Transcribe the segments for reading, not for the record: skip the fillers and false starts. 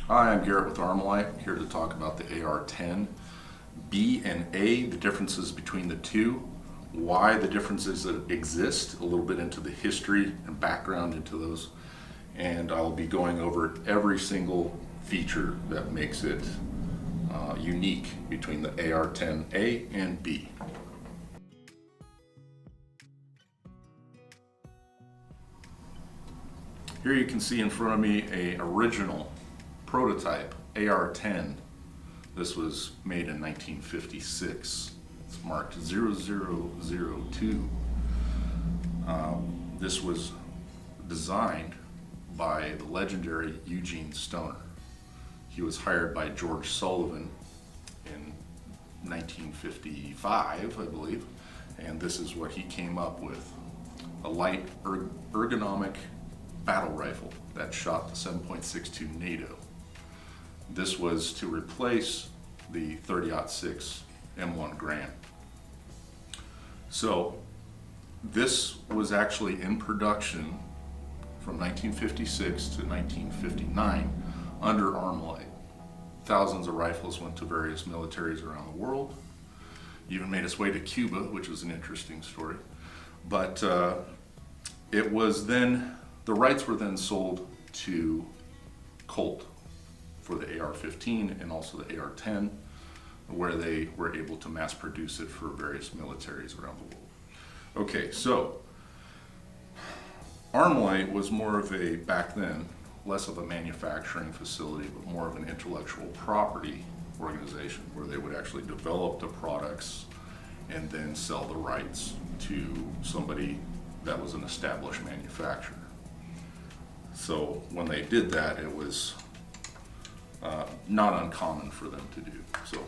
Hi, I'm Garrett with Armalite. I'm here to talk about the AR10 B and A, the differences between the two, why the differences that exist, a little bit into the history and background into those, and I'll be going over every single feature that makes it unique between the AR10A and B. Here you can see in front of me an original prototype AR10. This was made in 1956. It's marked 0002. This was designed by the legendary Eugene Stoner. He was hired by George Sullivan in 1955, I believe, and this is what he came up with. A light ergonomic battle rifle that shot the 7.62 NATO. This was to replace the 30-06 M1 Garand. So this was actually in production from 1956 to 1959 under Armalite. Thousands of rifles went to various militaries around the world. Even made its way to Cuba, which was an interesting story. But it was then, the rights were then sold to Colt for the AR-15 and also the AR-10, where they were able to mass produce it for various militaries around the world. Okay, so Armalite was more of a, back then, less of a manufacturing facility, but more of an intellectual property organization where they would actually develop the products and then sell the rights to somebody that was an established manufacturer. So when they did that, it was not uncommon for them to do. So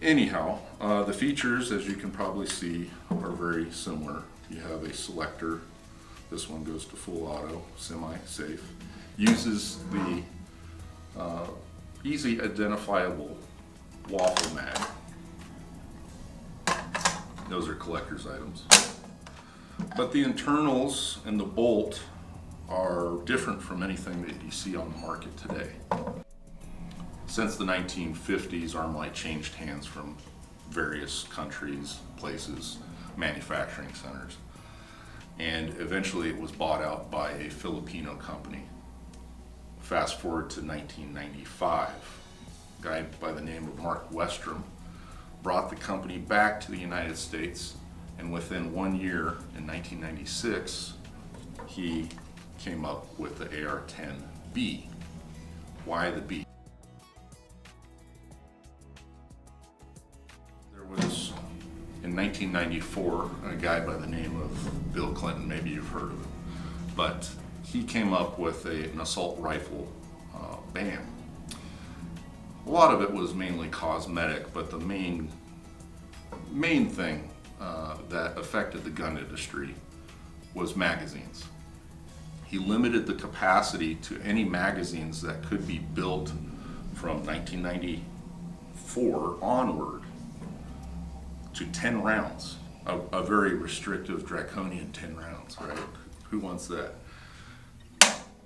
anyhow, the features, as you can probably see, are very similar. You have a selector. This one goes to full auto, semi-safe. Uses the easy identifiable waffle mag. Those are collector's items. But the internals and the bolt are different from anything that you see on the market today. Since the 1950s, Armalite changed hands from various countries, places, manufacturing centers, and eventually it was bought out by a Filipino company. Fast forward to 1995, a guy by the name of Mark Westrom brought the company back to the United States, and within 1 year, in 1996, he came up with the AR10 B. Why the B? There was, in 1994, a guy by the name of Bill Clinton, maybe you've heard of him, but he came up with an assault rifle ban. A lot of it was mainly cosmetic, but the main thing that affected the gun industry was magazines. He limited the capacity to any magazines that could be built from 1994 onward to 10 rounds, a very restrictive, draconian 10 rounds, right? Who wants that?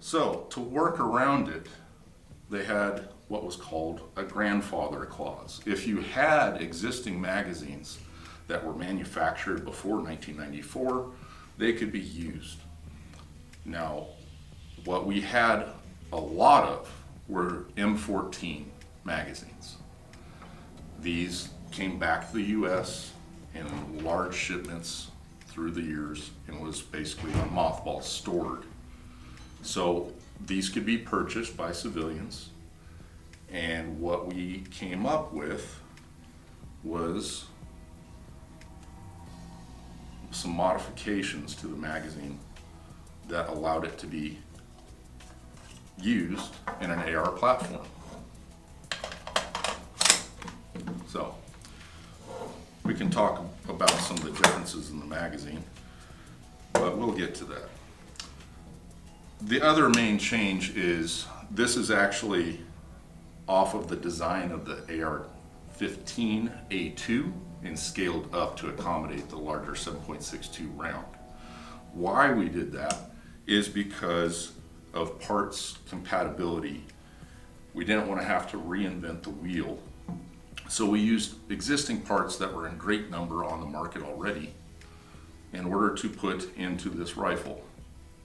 So to work around it, they had what was called a grandfather clause. If you had existing magazines that were manufactured before 1994, they could be used. Now, what we had a lot of were M14 magazines. These came back to the US in large shipments through the years and was basically on mothballs stored. So these could be purchased by civilians, and what we came up with was some modifications to the magazine that allowed it to be used in an AR platform. So we can talk about some of the differences in the magazine, but we'll get to that. The other main change is this is actually off of the design of the AR-15 A2 and scaled up to accommodate the larger 7.62 round. Why we did that is because of parts compatibility We didn't want to have to reinvent the wheel. So we used existing parts that were in great number on the market already in order to put into this rifle.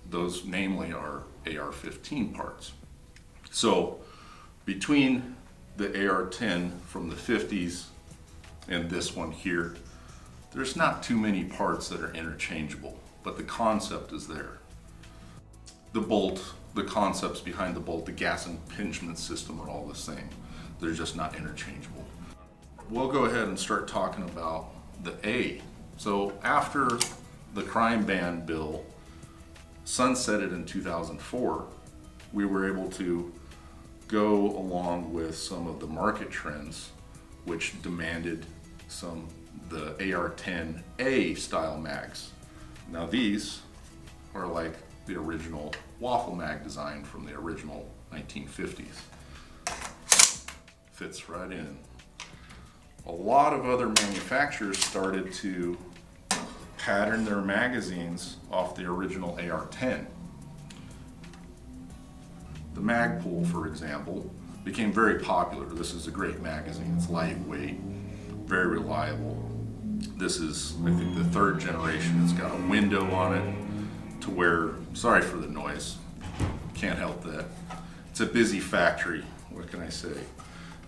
Those namely are AR-15 parts. So between the AR-10 from the 50s and this one here, there's not too many parts that are interchangeable, but the concept is there. The bolt, the concepts behind the bolt, the gas impingement system are all the same. They're just not interchangeable. We'll go ahead and start talking about the A. So after the crime ban bill sunsetted in 2004, we were able to go along with some of the market trends which demanded the AR10 A style mags. Now these are like the original waffle mag design from the original 1950s. Fits right in. A lot of other manufacturers started to pattern their magazines off the original AR10. The Magpul, for example, became very popular. This is a great magazine. It's lightweight, very reliable. This is, I think, the third generation. It's got a window on it to where, sorry for the noise, can't help that. It's a busy factory, what can I say?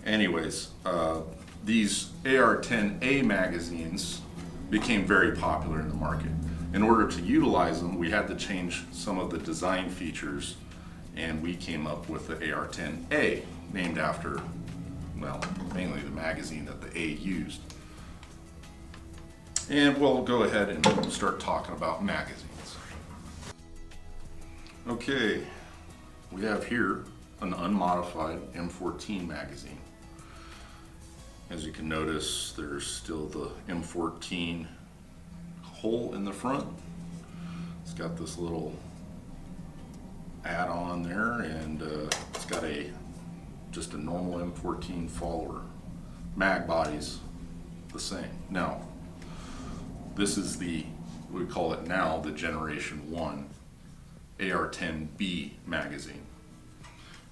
Anyways, these AR10A magazines became very popular in the market. In order to utilize them, we had to change some of the design features, and we came up with the AR10A, named after, well, mainly the magazine that the A used. And we'll go ahead and start talking about magazines. Okay, we have here an unmodified M14 magazine. As you can notice, there's still the M14 hole in the front. It's got this little add-on there, and it's got just a normal M14 follower. Mag body's the same. Now, this is we call it now the Generation 1 AR10 B magazine.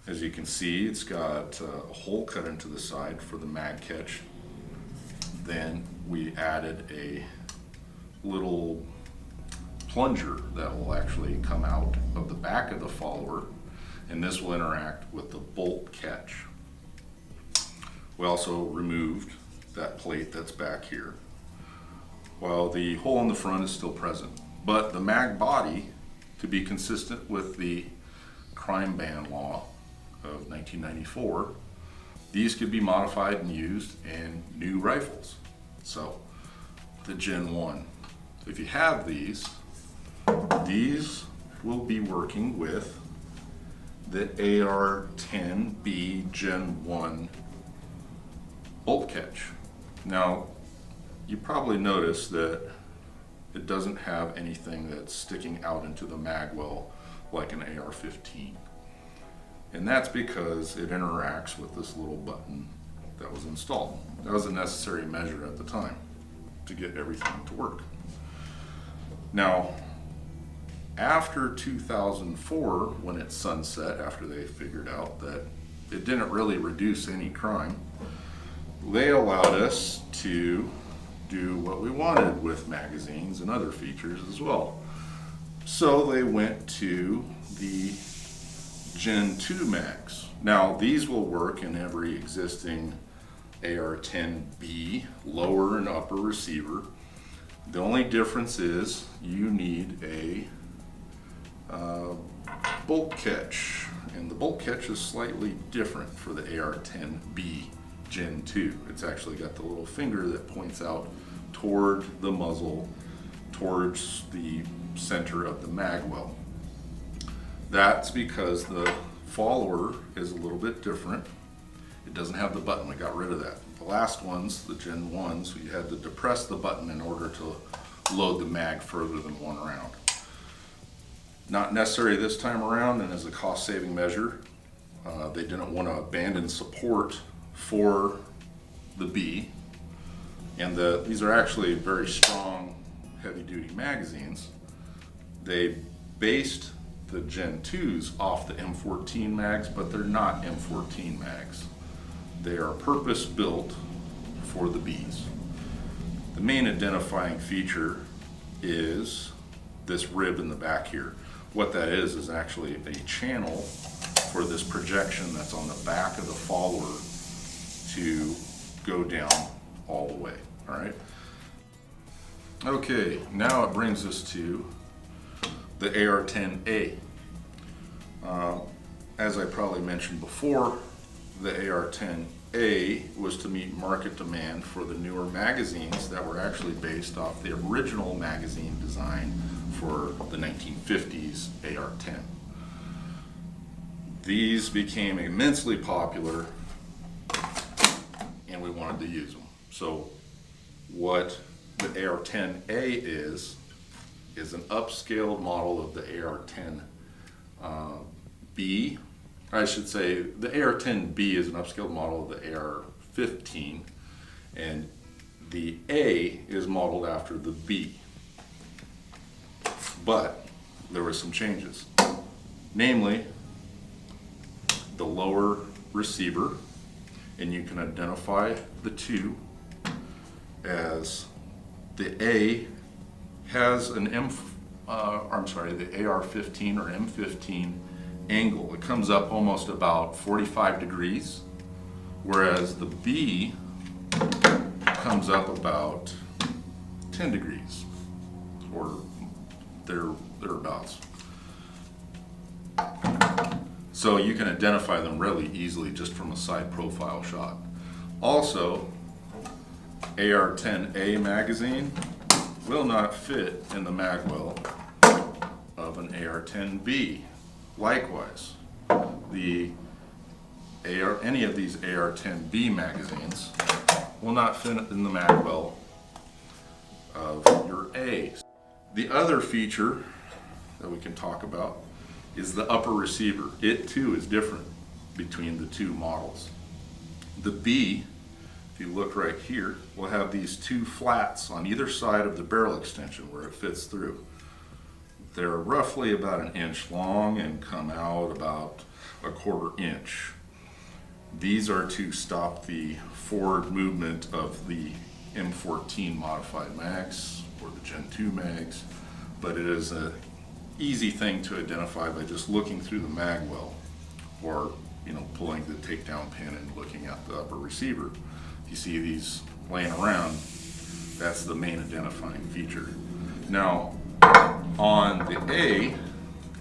As you can see, it's got a hole cut into the side for the mag catch. Then we added a little plunger that will actually come out of the back of the follower, and this will interact with the bolt catch. We also removed that plate that's back here, while the hole in the front is still present. But the mag body, to be consistent with the crime ban law of 1994, these could be modified and used in new rifles. So the Gen 1, if you have these will be working with the AR10 B Gen 1 bolt catch. Now, you probably noticed that it doesn't have anything that's sticking out into the mag well like an AR-15. And that's because it interacts with this little button that was installed. That was a necessary measure at the time to get everything to work. Now, after 2004, when it sunset, after they figured out that it didn't really reduce any crime, they allowed us to do what we wanted with magazines and other features as well. So they went to the Gen 2 mags. Now these will work in every existing AR10 B lower and upper receiver. The only difference is you need a bolt catch, and the bolt catch is slightly different for the AR10 B Gen 2. It's actually got the little finger that points out toward the muzzle, towards the center of the mag well. That's because the follower is a little bit different. It doesn't have the button. We got rid of that. The last ones, the Gen 1s, you had to depress the button in order to load the mag further than one round. Not necessary this time around, and as a cost-saving measure, they didn't want to abandon support for the B. And these are actually very strong, heavy-duty magazines. They based the Gen 2s off the M14 mags, but they're not M14 mags. They are purpose built for the Bs. The main identifying feature is this rib in the back here. What that is actually a channel for this projection that's on the back of the follower to go down all the way, all right? Okay, now it brings us to the AR10A. As I probably mentioned before, the AR10A was to meet market demand for the newer magazines that were actually based off the original magazine design for the 1950s AR10. These became immensely popular and we wanted to use them. So what the AR10A is an upscaled model of the AR10 B. I should say the AR10 B is an upscaled model of the AR15, and the A is modeled after the B. But there were some changes. Namely, the lower receiver, and you can identify the two as the A has an the AR15 or M15 angle. It comes up almost about 45 degrees, whereas the B comes up about 10 degrees, or thereabouts. So you can identify them really easily just from a side profile shot. Also, AR10A magazine will not fit in the mag well of an AR10 B. Likewise, any of these AR10 B magazines will not fit in the mag well of your A. The other feature that we can talk about is the upper receiver. It too is different between the two models. The B, if you look right here, will have these two flats on either side of the barrel extension where it fits through. They're roughly about 1 inch long and come out about 1/4 inch. These are to stop the forward movement of the M14 modified mags or the Gen 2 mags, but it is an easy thing to identify by just looking through the mag well, or pulling the takedown pin and looking at the upper receiver. If you see these laying around, that's the main identifying feature. Now, on the A,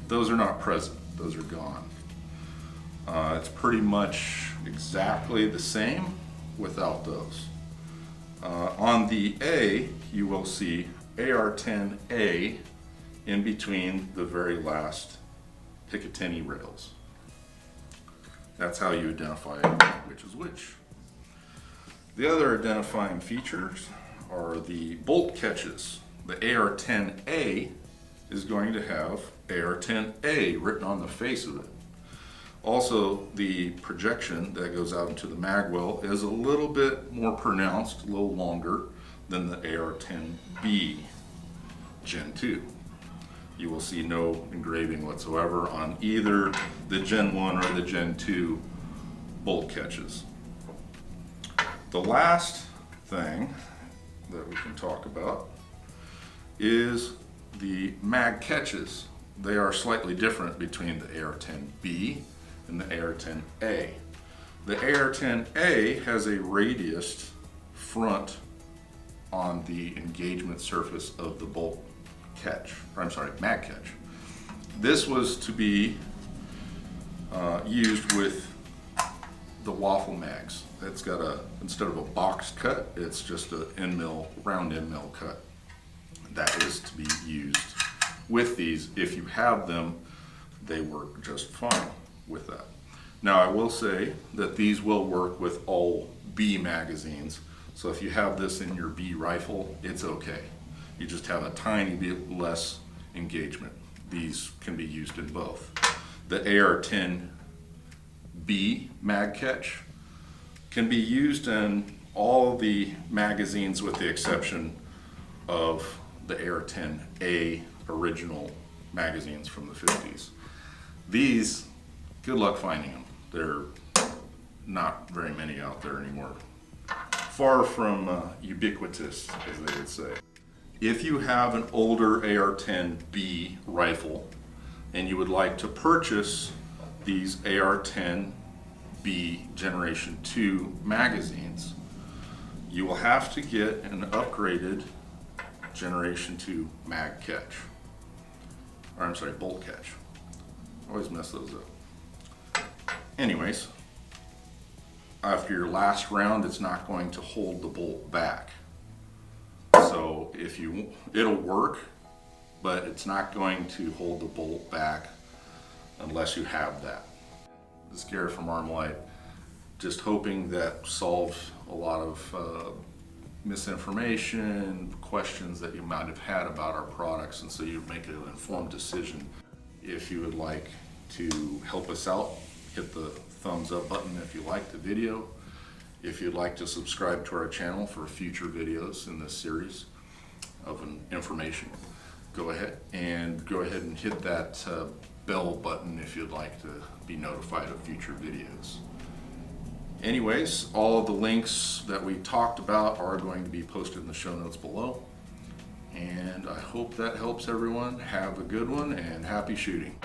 those are not present, those are gone. It's pretty much exactly the same without those. On the A, you will see AR10A in between the very last Picatinny rails. That's how you identify which is which. The other identifying features are the bolt catches. The AR10A is going to have AR10A written on the face of it. Also, the projection that goes out into the mag well is a little bit more pronounced, a little longer than the AR10 B Gen 2. You will see no engraving whatsoever on either the Gen 1 or the Gen 2 bolt catches. The last thing that we can talk about is the mag catches. They are slightly different between the AR10 B and the AR10 A. The AR10 A has a radiused front on the engagement surface of the bolt catch, mag catch. This was to be used with the waffle mags. It's got instead of a box cut, it's just a round end mill cut. That is to be used with these. If you have them, they work just fine with that. Now, I will say that these will work with all B magazines. So if you have this in your B rifle, it's okay. You just have a tiny bit less engagement. These can be used in both. The AR10 B mag catch can be used in all the magazines with the exception of the AR10 A original magazines from the 50s. These, good luck finding them. They're not very many out there anymore. Far from ubiquitous, as they would say. If you have an older AR10 B rifle and you would like to purchase these AR10 B Generation 2 magazines, you will have to get an upgraded Generation 2 mag catch. Or I'm sorry, bolt catch. I always mess those up. Anyways, after your last round, it's not going to hold the bolt back. So it'll work, but it's not going to hold the bolt back unless you have that. This is Garrett from Armalite, just hoping that solves a lot of misinformation, questions that you might have had about our products, and so you make an informed decision. If you would like to help us out, hit the thumbs up button if you like the video. If you'd like to subscribe to our channel for future videos in this series of information, go ahead and hit that bell button if you'd like to be notified of future videos. Anyways, all of the links that we talked about are going to be posted in the show notes below. And I hope that helps everyone. Have a good one and happy shooting.